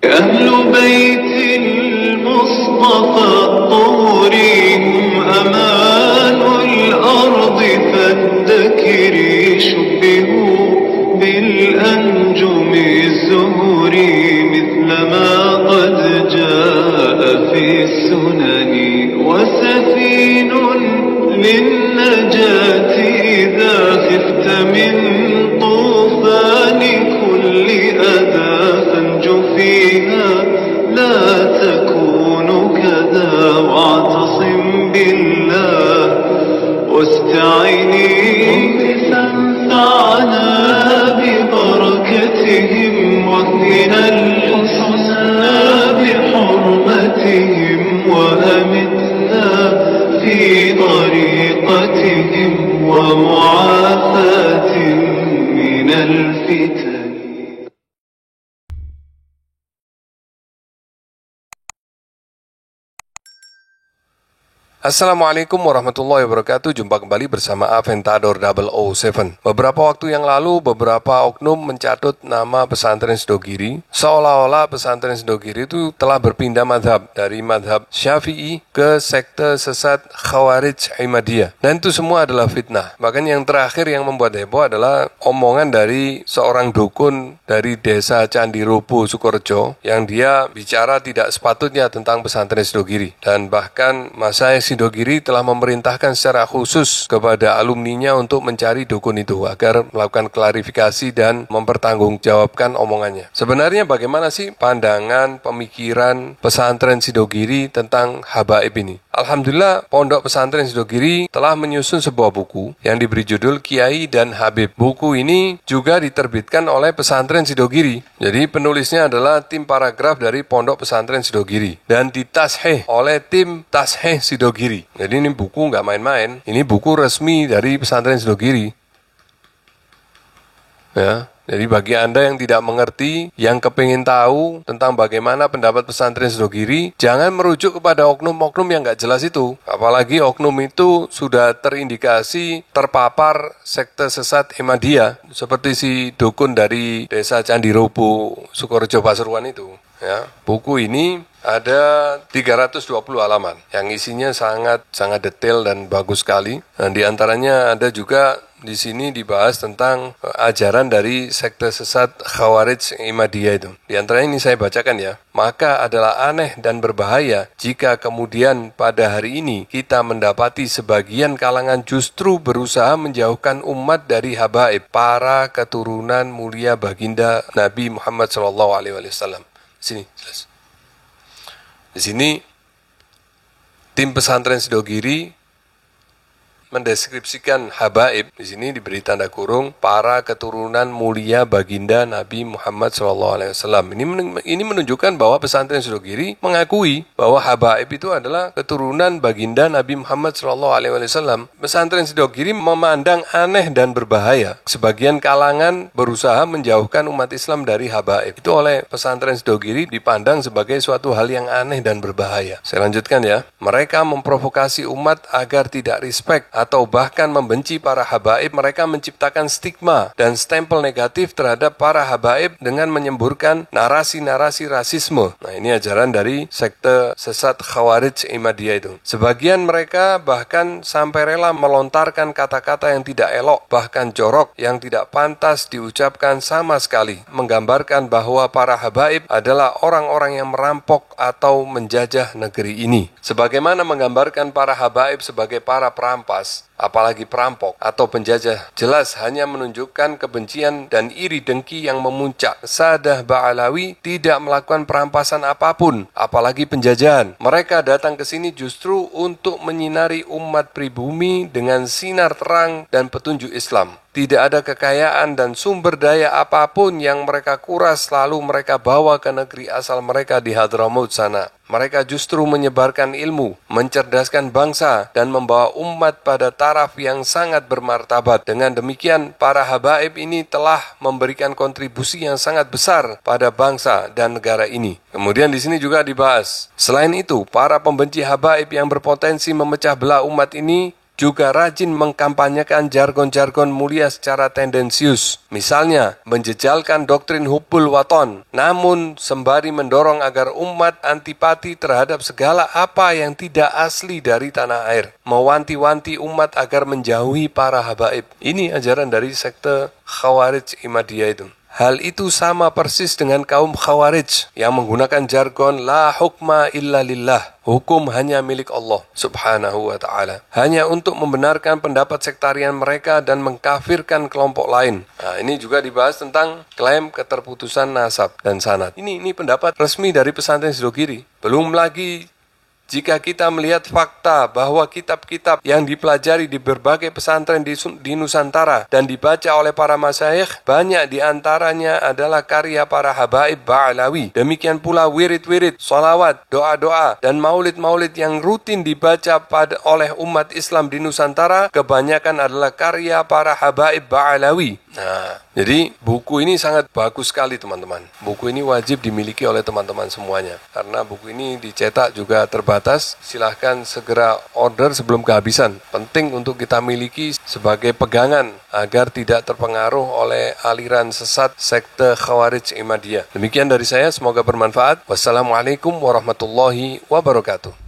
أهل بيت المصطفى الطهر هم أمان الأرض فالذكري شبهوا بالأنجم الزهر مثلما قد جاء في السنن وسفين للنجاة إذا خفت من طوفان كل أذى فانج فيها لا تكون كذا واعتصم بالله واستعيني فانفعنا ببركتهم واهدنا الحسنى بحرمتهم وأمتنا في طريقتهم ومعافاة من الفتن. Assalamualaikum warahmatullahi wabarakatuh. Jumpa kembali bersama Aventador 007. Beberapa waktu yang lalu, beberapa oknum mencatut nama pesantren Sidogiri, seolah-olah pesantren Sidogiri itu telah berpindah madhab dari madhab Syafi'i ke sekte sesat Khawarij Ahmadiyah. Dan itu semua adalah fitnah. Bahkan yang terakhir yang membuat heboh adalah omongan dari seorang dukun dari desa Candirobo, Sukorejo, yang dia bicara tidak sepatutnya tentang pesantren Sidogiri. Dan bahkan Masyaikh Sidogiri telah memerintahkan secara khusus kepada alumninya untuk mencari dukun itu agar melakukan klarifikasi dan mempertanggungjawabkan omongannya. Sebenarnya bagaimana sih pandangan, pemikiran pesantren Sidogiri tentang habaib ini? Alhamdulillah, Pondok Pesantren Sidogiri telah menyusun sebuah buku yang diberi judul Kiai dan Habib. Buku ini juga diterbitkan oleh Pesantren Sidogiri. Jadi penulisnya adalah tim paragraf dari Pondok Pesantren Sidogiri dan ditasheh oleh tim tasheh Sidogiri. Jadi ini buku nggak main-main. Ini buku resmi dari Pesantren Sidogiri. Ya. Jadi bagi Anda yang tidak mengerti, yang kepingin tahu tentang bagaimana pendapat pesantren Sidogiri, jangan merujuk kepada oknum-oknum yang nggak jelas itu. Apalagi oknum itu sudah terindikasi terpapar sekte sesat Ahmadiyah, seperti si dukun dari desa Candirobo, Sukorejo, Pasuruan itu. Ya, buku ini ada 320 halaman yang isinya sangat detail dan bagus sekali. Dan di antaranya ada juga di sini dibahas tentang ajaran dari sekte sesat Khawarij Ahmadiyah itu. Di antaranya ini saya bacakan ya. Maka adalah aneh dan berbahaya jika kemudian pada hari ini kita mendapati sebagian kalangan justru berusaha menjauhkan umat dari habaib, para keturunan mulia baginda Nabi Muhammad SAW. Sini jelas. Di sini tim pesantren Sidogiri mendeskripsikan habaib, di sini diberi tanda kurung, para keturunan mulia baginda Nabi Muhammad SAW. Ini menunjukkan bahwa pesantren Sidogiri mengakui bahwa habaib itu adalah keturunan baginda Nabi Muhammad SAW. Pesantren Sidogiri memandang aneh dan berbahaya sebagian kalangan berusaha menjauhkan umat Islam dari habaib. Itu oleh pesantren Sidogiri dipandang sebagai suatu hal yang aneh dan berbahaya. Saya lanjutkan ya. Mereka memprovokasi umat agar tidak respect atau bahkan membenci para habaib. Mereka menciptakan stigma dan stempel negatif terhadap para habaib dengan menyemburkan narasi-narasi rasisme. Nah, ini ajaran dari sekte sesat Khawarij Ahmadiyah itu. Sebagian mereka bahkan sampai rela melontarkan kata-kata yang tidak elok, bahkan jorok, yang tidak pantas diucapkan sama sekali, menggambarkan bahwa para habaib adalah orang-orang yang merampok atau menjajah negeri ini. Sebagaimana menggambarkan para habaib sebagai para perampas, apalagi perampok atau penjajah, jelas hanya menunjukkan kebencian dan iri dengki yang memuncak. Sadah Ba'alawi tidak melakukan perampasan apapun, apalagi penjajahan. Mereka datang ke sini justru untuk menyinari umat pribumi dengan sinar terang dan petunjuk Islam. Tidak ada kekayaan dan sumber daya apapun yang mereka kuras lalu mereka bawa ke negeri asal mereka di Hadramaut sana. Mereka justru menyebarkan ilmu, mencerdaskan bangsa, dan membawa umat pada taraf yang sangat bermartabat. Dengan demikian, para habaib ini telah memberikan kontribusi yang sangat besar pada bangsa dan negara ini. Kemudian di sini juga dibahas. Selain itu, para pembenci habaib yang berpotensi memecah belah umat ini juga rajin mengkampanyekan jargon-jargon mulia secara tendensius. Misalnya, menjejalkan doktrin hubbul waton, namun sembari mendorong agar umat antipati terhadap segala apa yang tidak asli dari tanah air. Mewanti-wanti umat agar menjauhi para habaib. Ini ajaran dari sekte Khawarij Imadiyah itu. Hal itu sama persis dengan kaum Khawarij yang menggunakan jargon la hukma illa lillah. Hukum hanya milik Allah subhanahu wa ta'ala. Hanya untuk membenarkan pendapat sektarian mereka dan mengkafirkan kelompok lain. Nah, ini juga dibahas tentang klaim keterputusan nasab dan sanad. Ini pendapat resmi dari pesantren Sidogiri. Belum lagi jika kita melihat fakta bahwa kitab-kitab yang dipelajari di berbagai pesantren di Nusantara dan dibaca oleh para masyayikh, banyak diantaranya adalah karya para habaib Ba'alawi. Demikian pula wirid-wirid, sholawat, doa-doa, dan maulid-maulid yang rutin dibaca oleh umat Islam di Nusantara, kebanyakan adalah karya para habaib Ba'alawi. Nah, jadi buku ini sangat bagus sekali teman-teman. Buku ini wajib dimiliki oleh teman-teman semuanya. Karena buku ini dicetak juga terbatas. Silahkan segera order sebelum kehabisan. Penting untuk kita miliki sebagai pegangan agar tidak terpengaruh oleh aliran sesat sekte Khawarij Imadiyah. Demikian dari saya, semoga bermanfaat. Wassalamualaikum warahmatullahi wabarakatuh.